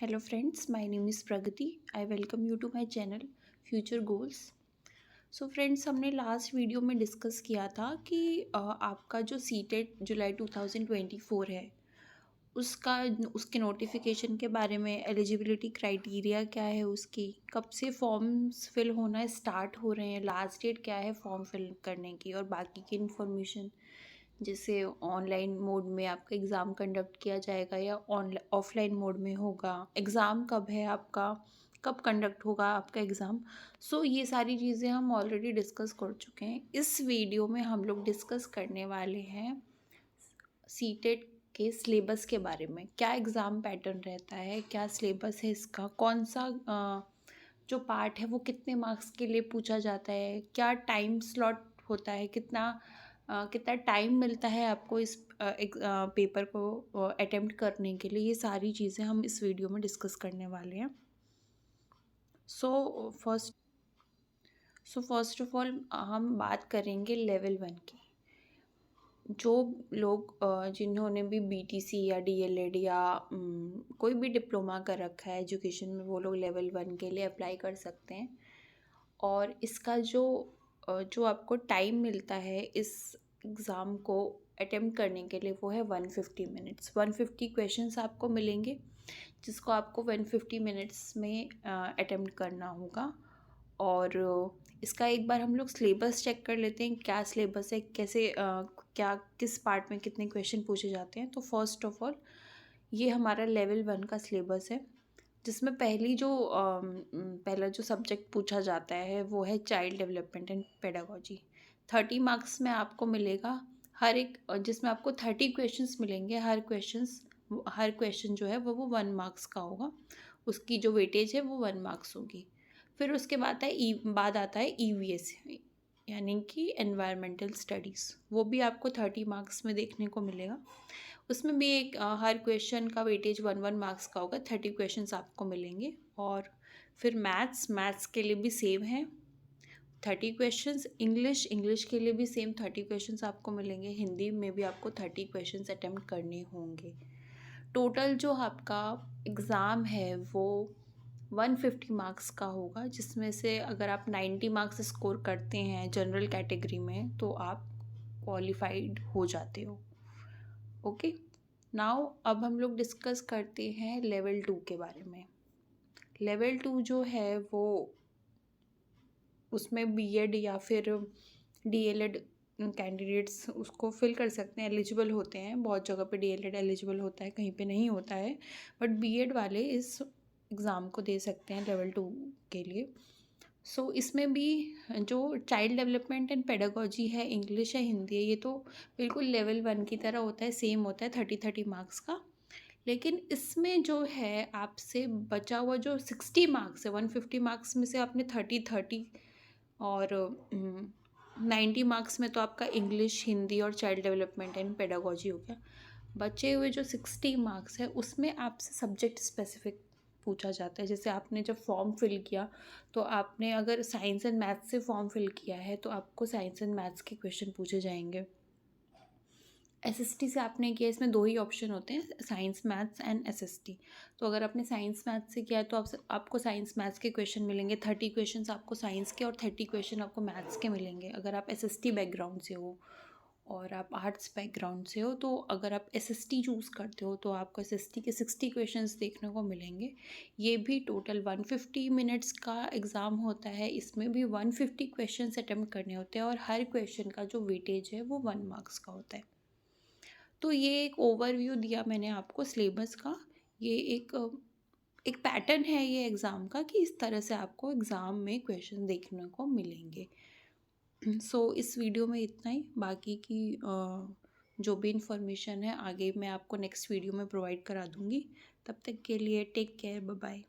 Hello friends, my name is Pragati. I welcome you to my channel Future Goals. So friends, हमने last video में discuss किया था कि आपका जो सीटेट जुलाई 2024 है उसका उसके नोटिफिकेशन के बारे में, एलिजिबिलिटी क्राइटेरिया क्या है उसकी, कब से फॉर्म्स फिल होना स्टार्ट हो रहे हैं, लास्ट डेट क्या है फॉर्म फिल करने की, और बाकी की इन्फॉर्मेशन जैसे ऑनलाइन मोड में आपका एग्ज़ाम कंडक्ट किया जाएगा या ऑनलाइन ऑफलाइन मोड में होगा, एग्ज़ाम कब है आपका, कब कंडक्ट होगा आपका एग्ज़ाम। सो ये सारी चीज़ें हम ऑलरेडी डिस्कस कर चुके हैं। इस वीडियो में हम लोग डिस्कस करने वाले हैं सीटेट के सिलेबस के बारे में। क्या एग्ज़ाम पैटर्न रहता है, क्या सिलेबस है इसका, कौन सा जो पार्ट है वो कितने मार्क्स के लिए पूछा जाता है, क्या टाइम स्लॉट होता है, कितना टाइम मिलता है आपको इस पेपर को अटेम्प्ट करने के लिए। ये सारी चीज़ें हम इस वीडियो में डिस्कस करने वाले हैं। सो फर्स्ट ऑफ ऑल हम बात करेंगे लेवल 1 की। जो लोग जिन्होंने भी बीटीसी या डीएलएड या कोई भी डिप्लोमा कर रखा है एजुकेशन में, वो लोग लेवल 1 के लिए अप्लाई कर सकते हैं। और इसका जो आपको टाइम मिलता है इस एग्ज़ाम को अटेम्प्ट करने के लिए वो है 150 मिनट्स। 150 क्वेश्चंस आपको मिलेंगे जिसको आपको 150 मिनट्स में अटेम्प्ट करना होगा। और इसका एक बार हम लोग सिलेबस चेक कर लेते हैं, क्या सिलेबस है, कैसे क्या किस पार्ट में कितने क्वेश्चन पूछे जाते हैं। तो फर्स्ट ऑफ ऑल ये हमारा लेवल 1 का सिलेबस है, जिसमें पहला जो सब्जेक्ट पूछा जाता है वो है child development and pedagogy. 30 marks में आपको मिलेगा हर एक, जिसमें आपको 30 क्वेश्चंस मिलेंगे। हर क्वेश्चन जो है वो 1 मार्क्स का होगा, उसकी जो वेटेज है वो 1 मार्क्स होगी। फिर उसके बाद आता है ईवीएस, यानी कि एनवायरमेंटल स्टडीज़। वो भी आपको 30 मार्क्स में देखने को मिलेगा। उसमें भी हर क्वेश्चन का वेटेज 1 मार्क्स का होगा, 30 क्वेश्चंस आपको मिलेंगे। और फिर मैथ्स के लिए भी सेम है, 30 क्वेश्चंस। इंग्लिश के लिए भी सेम 30 क्वेश्चंस आपको मिलेंगे। हिंदी में भी आपको 30 क्वेश्चंस अटेम्प्ट करने होंगे। टोटल जो आपका एग्ज़ाम है वो 150 मार्क्स का होगा, जिसमें से अगर आप 90 मार्क्स स्कोर करते हैं जनरल कैटेगरी में तो आप क्वालिफाइड हो जाते हो। ओके, नाउ अब हम लोग डिस्कस करते हैं लेवल 2 के बारे में। लेवल 2 जो है वो उसमें बीएड या फिर डीएलएड कैंडिडेट्स उसको फिल कर सकते हैं, एलिजिबल होते हैं। बहुत जगह पे डीएलएड एलिजिबल होता है, कहीं पे नहीं होता है, बट बीएड वाले इस एग्ज़ाम को दे सकते हैं लेवल 2 के लिए। सो इसमें भी जो चाइल्ड डेवलपमेंट एंड पेडागोजी है, इंग्लिश है, हिंदी है, ये तो बिल्कुल लेवल 1 की तरह होता है, सेम होता है, 30 मार्क्स का। लेकिन इसमें जो है आपसे बचा हुआ जो 60 मार्क्स है, 150 मार्क्स में से आपने 30 और 90 मार्क्स में तो आपका इंग्लिश, हिंदी और चाइल्ड डेवलपमेंट एंड पेडागोजी हो गया। बचे हुए जो 60 मार्क्स है उसमें आपसे सब्जेक्ट स्पेसिफिक पूछा जाता है। जैसे आपने जब फॉर्म फिल किया तो आपने अगर साइंस एंड मैथ्स से फॉर्म फिल किया है तो आपको साइंस एंड मैथ्स के क्वेश्चन पूछे जाएंगे। एसएसटी से आपने किया, इसमें 2 ही ऑप्शन होते हैं, साइंस मैथ्स एंड एसएसटी। तो अगर आपने साइंस मैथ्स से किया है तो आपको साइंस मैथ्स के क्वेश्चन मिलेंगे, 30 क्वेश्चंस आपको साइंस के और 30 क्वेश्चन आपको मैथ्स के मिलेंगे अगर आप एसएसटी बैकग्राउंड से हो। और आप आर्ट्स बैकग्राउंड से हो तो अगर आप एसएसटी चूज़ करते हो तो आपको एसएसटी के 60 क्वेश्चंस देखने को मिलेंगे। ये भी टोटल 150 मिनट्स का एग्ज़ाम होता है, इसमें भी 150 क्वेश्चंस अटेम्प्ट करने होते हैं और हर क्वेश्चन का जो वेटेज है वो 1 मार्क्स का होता है। तो ये एक ओवरव्यू दिया मैंने आपको सिलेबस का। ये एक पैटर्न है ये एग्ज़ाम का कि इस तरह से आपको एग्ज़ाम में क्वेश्चन देखने को मिलेंगे। सो इस वीडियो में इतना ही। बाकी की जो भी इंफॉर्मेशन है आगे मैं आपको नेक्स्ट वीडियो में प्रोवाइड करा दूँगी। तब तक के लिए टेक केयर, बाय बाय।